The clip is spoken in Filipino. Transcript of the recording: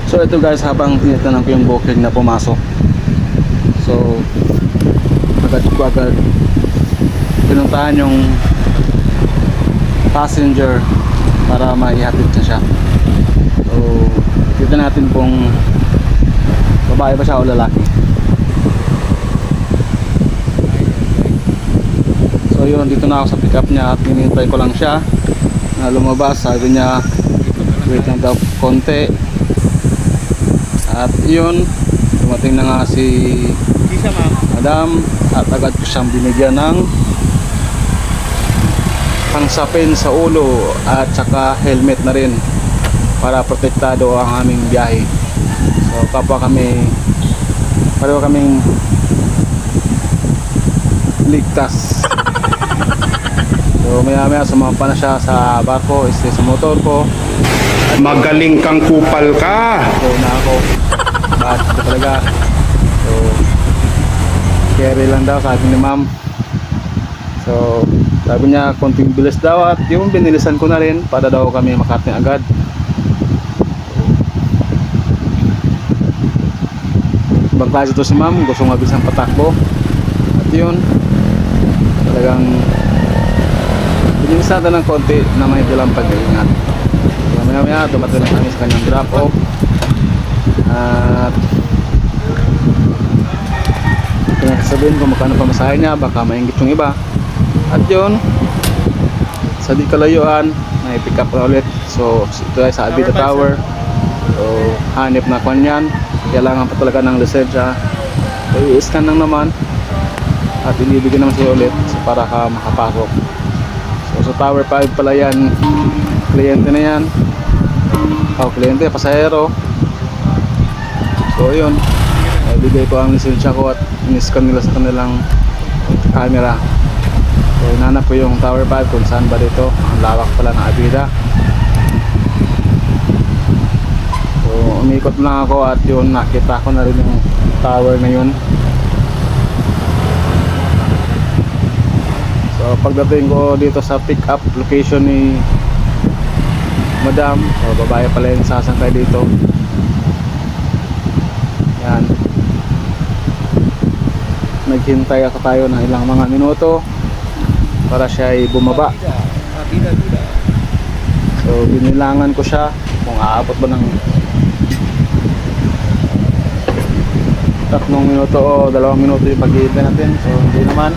So ito guys, habang tinitanong ko yung booking na pumasok, so agad pinuntahan yung passenger para maihatid na siya. So kita natin kung babae ba siya o lalaki. So yun, dito na ako sa pick up niya at hinihintay ko lang siya na lumabas. Sabi niya wait lang daw konti. At yun, dumating na nga si Madam at agad ko siyang binigyan ng pangsapin sa ulo at saka helmet na rin para protektado ang aming biyahe. So kapwa pareho kaming ligtas. So maya sumampa na siya sa barko, sa motor ko. Magaling kang kupal ka. So na ako. Bakit ito talaga. So carry lang daw sabi ni ma'am. So sabi niya konting bilis daw at yung binilisan ko na rin para daw kami makarating agad. Ibang klase ito si ma'am, gusto mabilis ang patakbo. At yun, talagang binilisan natin ng konti na may dalang pag-iingat. Maya dumating na kami sa kanyang drop off at sabihin kung magkano pamasahe niya, baka maingit yung iba. At yun, sa di kalayuan may pick up na ulit. So ito ay sa Abida Tower. So hanip na kwan yan, kailangan pa talaga ng lisensya. So i-scan lang naman at inibigyan naman siya ulit para ka makapasok. So sa Tower 5 pala yan, kliyente na yan. Kliyente, pasahero. So yun, bigay ko ang lisensya ko at in-scan nila sa kanilang camera. So hinanap ko yung Tower 5 kung saan ba dito. Ang lawak pala ng Abida. So umikot lang ako at yun, nakita ko na rin yung tower na yun. So pagdating ko dito sa pick up location ni Madam, so babae pala yung sasangkay dito. Yan, naghintay ako tayo ng ilang mga minuto para siya ay bumaba. So binilangan ko siya kung aabot ba ng 3 minuto o 2 minuto yung paghihintay natin. So hindi naman.